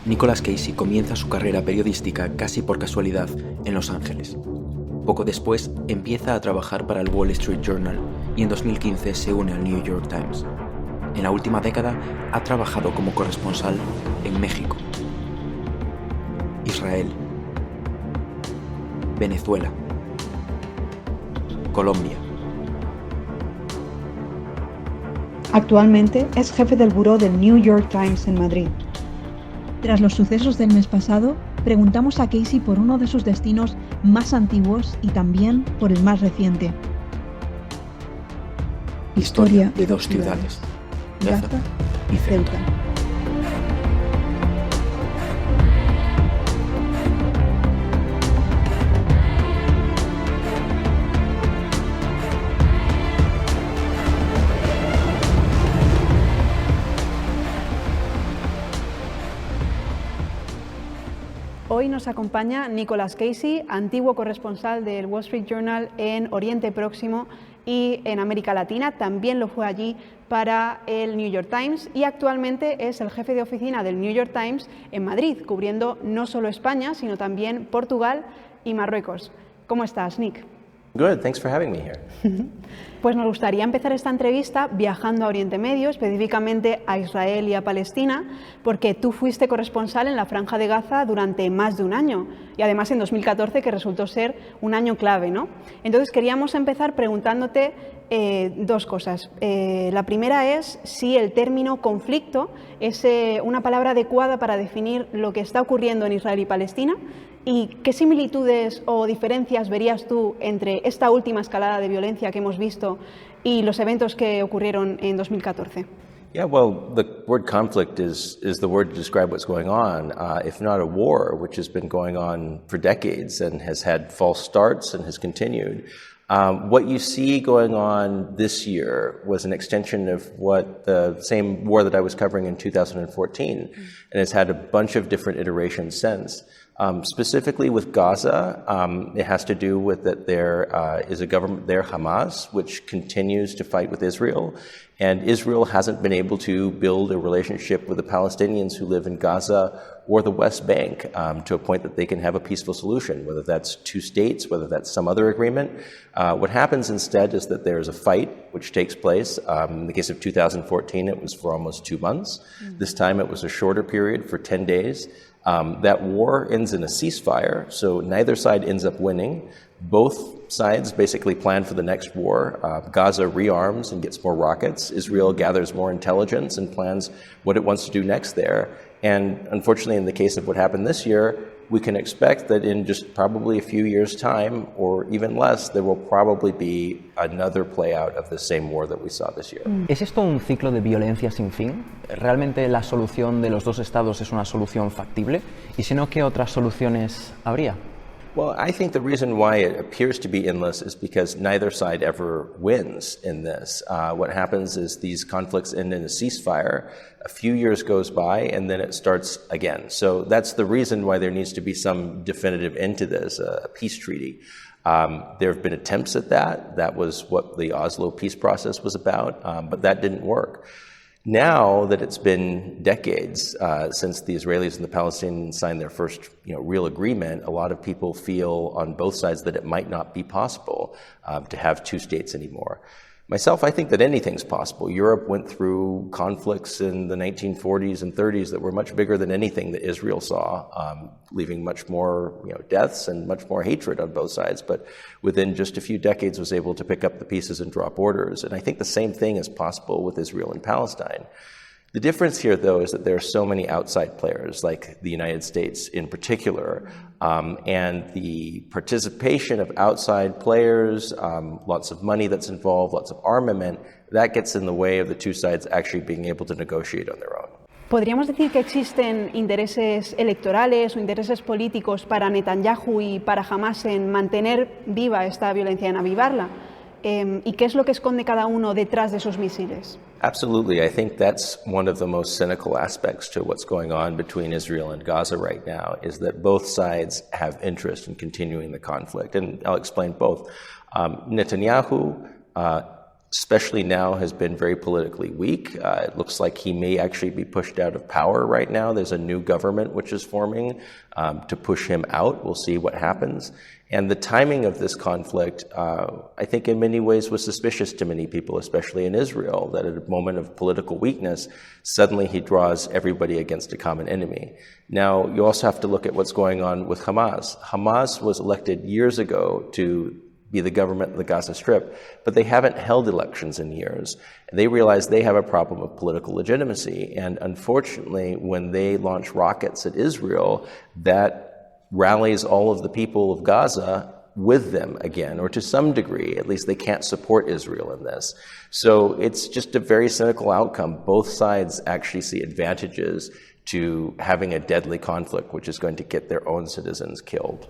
Nicolas Casey comienza su carrera periodística casi por casualidad en Los Ángeles. Poco después empieza a trabajar para el Wall Street Journal y en 2015 se une al New York Times. En la última década ha trabajado como corresponsal en México, Israel, Venezuela, Colombia. Actualmente es jefe del buró del New York Times en Madrid. Tras los sucesos del mes pasado, preguntamos a Casey por uno de sus destinos más antiguos y también por el más reciente. Historia de dos ciudades, Gaza y Ceuta. Hoy nos acompaña Nicolas Casey, antiguo corresponsal del Wall Street Journal en Oriente Próximo y en América Latina. También lo fue allí para el New York Times y actualmente es el jefe de oficina del New York Times en Madrid, cubriendo no solo España, sino también Portugal y Marruecos. ¿Cómo estás, Nick? Good, thanks for having me here. Pues nos gustaría empezar esta entrevista viajando a Oriente Medio, específicamente a Israel y a Palestina, porque tú fuiste corresponsal en la Franja de Gaza durante más de un año y además en 2014, que resultó ser un año clave, ¿no? Entonces queríamos empezar preguntándote dos cosas. La primera es si el término conflicto es una palabra adecuada para definir lo que está ocurriendo en Israel y Palestina. ¿Y qué similitudes o diferencias verías tú entre esta última escalada de violencia que hemos visto y los eventos que ocurrieron en 2014? Yeah, well, the word conflict is the word to describe what's going on, if not a war, which has been going on for decades and has had false starts and has continued. What you see going on this year was an extension of what the same war that I was covering in 2014, and has had a bunch of different iterations since. Specifically with Gaza, it has to do with that there is a government there, Hamas, which continues to fight with Israel, and Israel hasn't been able to build a relationship with the Palestinians who live in Gaza or the West Bank to a point that they can have a peaceful solution, whether that's two states, whether that's some other agreement. What happens instead is that there is a fight which takes place. In the case of 2014, it was for almost 2 months. This time it was a shorter period for 10 days. That war ends in a ceasefire, so neither side ends up winning. Both sides basically plan for the next war. Gaza rearms and gets more rockets. Israel gathers more intelligence and plans what it wants to do next there. And unfortunately, in the case of what happened this year, we can expect that in just probably a few years' time, or even less, there will probably be another play out of the same war that we saw this year. ¿Es esto un ciclo de violencia sin fin? ¿Realmente la solución de los dos estados es una solución factible? Y si no, ¿qué otras soluciones habría? Well, I think the reason why it appears to be endless is because neither side ever wins in this. What happens is these conflicts end in a ceasefire, a few years goes by, and then it starts again. So that's the reason why there needs to be some definitive end to this, a peace treaty. There have been attempts at that. That was what the Oslo peace process was about, but that didn't work. Now that it's been decades since the Israelis and the Palestinians signed their first, real agreement, a lot of people feel on both sides that it might not be possible to have two states anymore. Myself, I think that anything's possible. Europe went through conflicts in the 1940s and 30s that were much bigger than anything that Israel saw, leaving much more, deaths and much more hatred on both sides. But within just a few decades, was able to pick up the pieces and draw borders. And I think the same thing is possible with Israel and Palestine. The difference here, though, is that there are so many outside players, like the United States in particular, and the participation of outside players, lots of money that's involved, lots of armament, that gets in the way of the two sides actually being able to negotiate on their own. ¿Podríamos decir que existen intereses electorales o intereses políticos para Netanyahu y para Hamas en mantener viva esta violencia, en avivarla? ¿Y qué es lo que esconde cada uno detrás de esos misiles? Absolutely. I think that's one of the most cynical aspects to what's going on between Israel and Gaza right now, is that both sides have interest in continuing the conflict. And I'll explain both. Netanyahu especially now, has been very politically weak. It looks like he may actually be pushed out of power right now. There's a new government which is forming to push him out. We'll see what happens. And the timing of this conflict, I think in many ways was suspicious to many people, especially in Israel, that at a moment of political weakness, suddenly he draws everybody against a common enemy. Now, you also have to look at what's going on with Hamas. Hamas was elected years ago to be the government of the Gaza Strip, but they haven't held elections in years. They realize they have a problem of political legitimacy, and unfortunately, when they launch rockets at Israel, that rallies all of the people of Gaza with them again, or to some degree. At least they can't support Israel in this. So it's just a very cynical outcome. Both sides actually see advantages to having a deadly conflict, which is going to get their own citizens killed.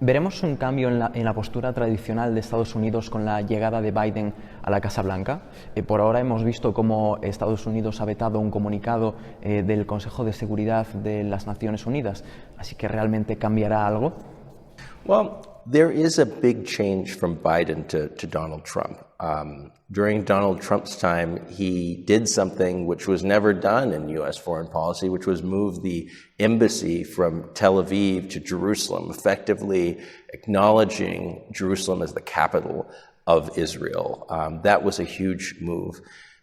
¿Veremos un cambio en la postura tradicional de Estados Unidos con la llegada de Biden a la Casa Blanca? Por ahora hemos visto cómo Estados Unidos ha vetado un comunicado del Consejo de Seguridad de las Naciones Unidas, así que ¿realmente cambiará algo? Well, there is a big change from Biden to Donald Trump. During Donald Trump's time, he did something which was never done in U.S. foreign policy, which was move the embassy from Tel Aviv to Jerusalem, effectively acknowledging Jerusalem as the capital of Israel. That was a huge move.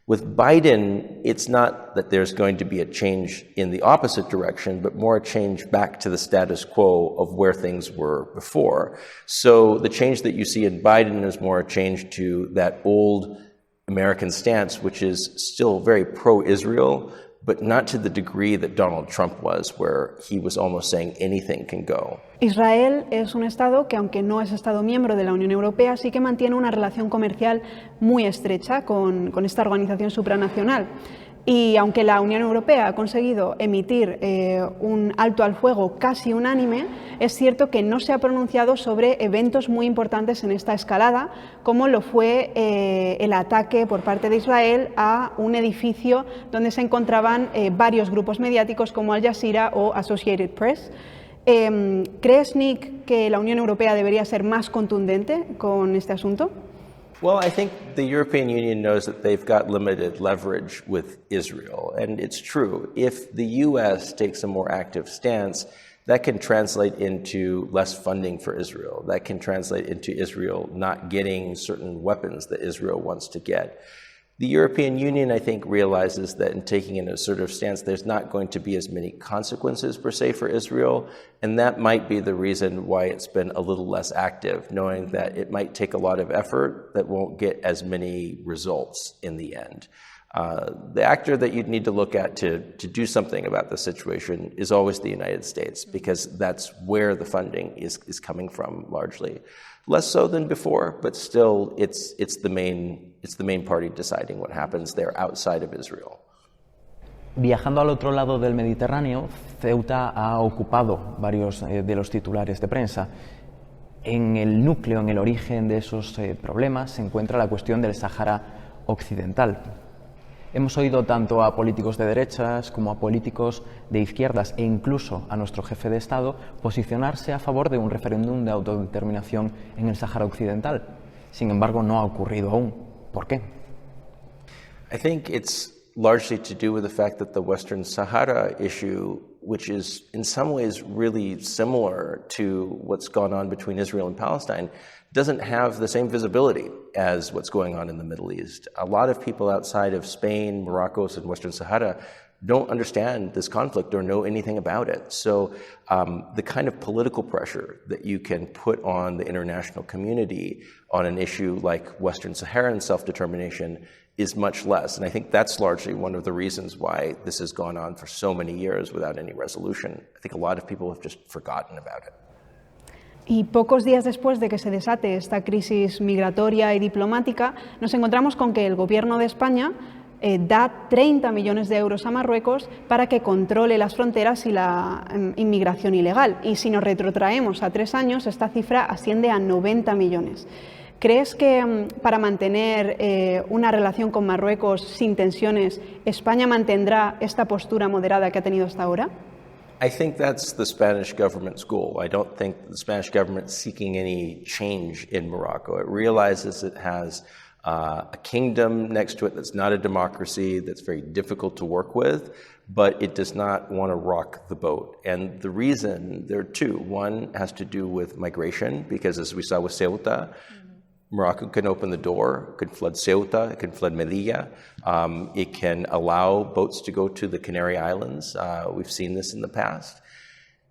With Biden, it's not that there's going to be a change in the opposite direction, but more a change back to the status quo of where things were before. So the change that you see in Biden is more a change to that old American stance, which is still very pro-Israel, but not to the degree that Donald Trump was, where he was almost saying anything can go. Israel es un Estado que, aunque no es Estado miembro de la Unión Europea, sí que mantiene una relación comercial muy estrecha con esta organización supranacional. Y aunque la Unión Europea ha conseguido emitir un alto al fuego casi unánime, es cierto que no se ha pronunciado sobre eventos muy importantes en esta escalada, como lo fue el ataque por parte de Israel a un edificio donde se encontraban varios grupos mediáticos como Al Jazeera o Associated Press. ¿Crees, Nick, que la Unión Europea debería ser más contundente con este asunto? Well, I think the European Union knows that they've got limited leverage with Israel, and it's true. If the U.S. takes a more active stance, that can translate into less funding for Israel. That can translate into Israel not getting certain weapons that Israel wants to get. The European Union, I think, realizes that in taking an assertive stance, there's not going to be as many consequences, per se, for Israel, and that might be the reason why it's been a little less active, knowing that it might take a lot of effort that won't get as many results in the end. The actor that you'd need to look at to do something about the situation is always the United States, because that's where the funding is coming from largely. Less so than before, but still it's the main party deciding what happens there outside of Israel. Viajando al otro lado del Mediterráneo, Ceuta ha ocupado varios de los titulares de prensa. En el núcleo, en el origen de esos problemas, se encuentra la cuestión del Sáhara Occidental. Hemos oído tanto a políticos de derechas como a políticos de izquierdas e incluso a nuestro jefe de Estado posicionarse a favor de un referéndum de autodeterminación en el Sáhara Occidental. Sin embargo, no ha ocurrido aún. ¿Por qué? I think it's largely to do with the fact that the Western Sahara issue, which is in some ways really similar to what's gone on between Israel and Palestine, doesn't have the same visibility as what's going on in the Middle East. A lot of people outside of Spain, Morocco, and Western Sahara don't understand this conflict or know anything about it. So the kind of political pressure that you can put on the international community on an issue like Western Saharan self-determination is much less. And I think that's largely one of the reasons why this has gone on for so many years without any resolution. I think a lot of people have just forgotten about it. Y pocos días después de que se desate esta crisis migratoria y diplomática, nos encontramos con que el Gobierno de España da 30 millones de euros a Marruecos para que controle las fronteras y la inmigración ilegal. Y si nos retrotraemos a 3 años, esta cifra asciende a 90 millones. ¿Crees que para mantener una relación con Marruecos sin tensiones, España mantendrá esta postura moderada que ha tenido hasta ahora? I think that's the Spanish government's goal. I don't think the Spanish government's seeking any change in Morocco. It realizes it has a kingdom next to it that's not a democracy, that's very difficult to work with, but it does not want to rock the boat. And the reason, there are two. One has to do with migration, because as we saw with Ceuta, Morocco can open the door, can flood Ceuta, it can flood Melilla, it can allow boats to go to the Canary Islands. We've seen this in the past.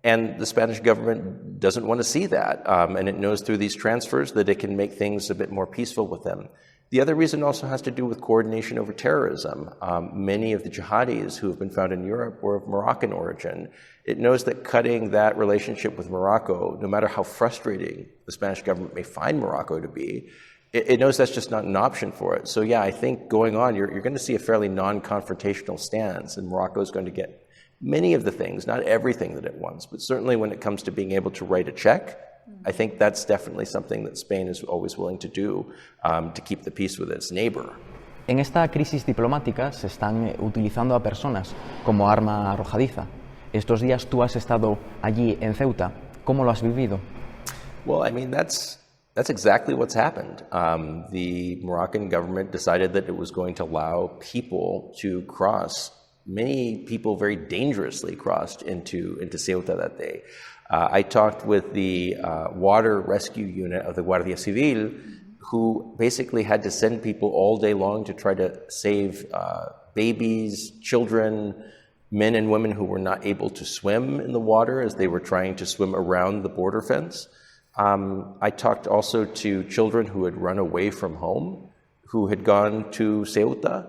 And the Spanish government doesn't want to see that, and it knows through these transfers that it can make things a bit more peaceful with them. The other reason also has to do with coordination over terrorism. Many of the jihadis who have been found in Europe were of Moroccan origin. It knows that cutting that relationship with Morocco, no matter how frustrating the Spanish government may find Morocco to be, it knows that's just not an option for it. So yeah, I think going on, you're going to see a fairly non-confrontational stance, and Morocco is going to get many of the things, not everything that it wants, but certainly when it comes to being able to write a check, I think that's definitely something that Spain is always willing to do to keep the peace with its neighbor. En esta crisis diplomática se están utilizando a personas como arma arrojadiza. Estos días tú has estado allí en Ceuta. ¿Cómo lo has vivido? Well, I mean, that's exactly what's happened. The Moroccan government decided that it was going to allow people to cross. Many people very dangerously crossed into Ceuta that day. I talked with the water rescue unit of the Guardia Civil, who basically had to send people all day long to try to save babies, children, men and women who were not able to swim in the water as they were trying to swim around the border fence. I talked also to children who had run away from home, who had gone to Ceuta.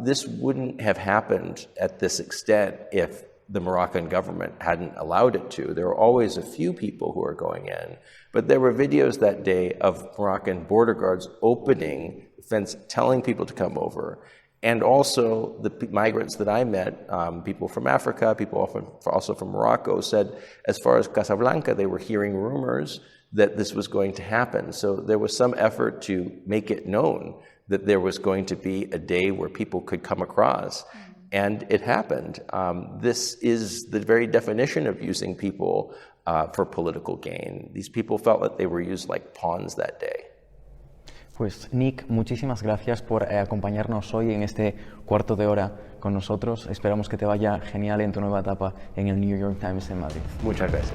This wouldn't have happened at this extent if the Moroccan government hadn't allowed it to. There were always a few people who were going in, but there were videos that day of Moroccan border guards opening the fence, telling people to come over. And also the migrants that I met, people from Africa, people also from Morocco, said as far as Casablanca, they were hearing rumors that this was going to happen. So there was some effort to make it known that there was going to be a day where people could come across. And it happened. This is the very definition of using people for political gain. These people felt that they were used like pawns that day. Pues Nick, muchísimas gracias por acompañarnos hoy en este cuarto de hora con nosotros. Esperamos que te vaya genial en tu nueva etapa en el New York Times en Madrid. Muchas gracias.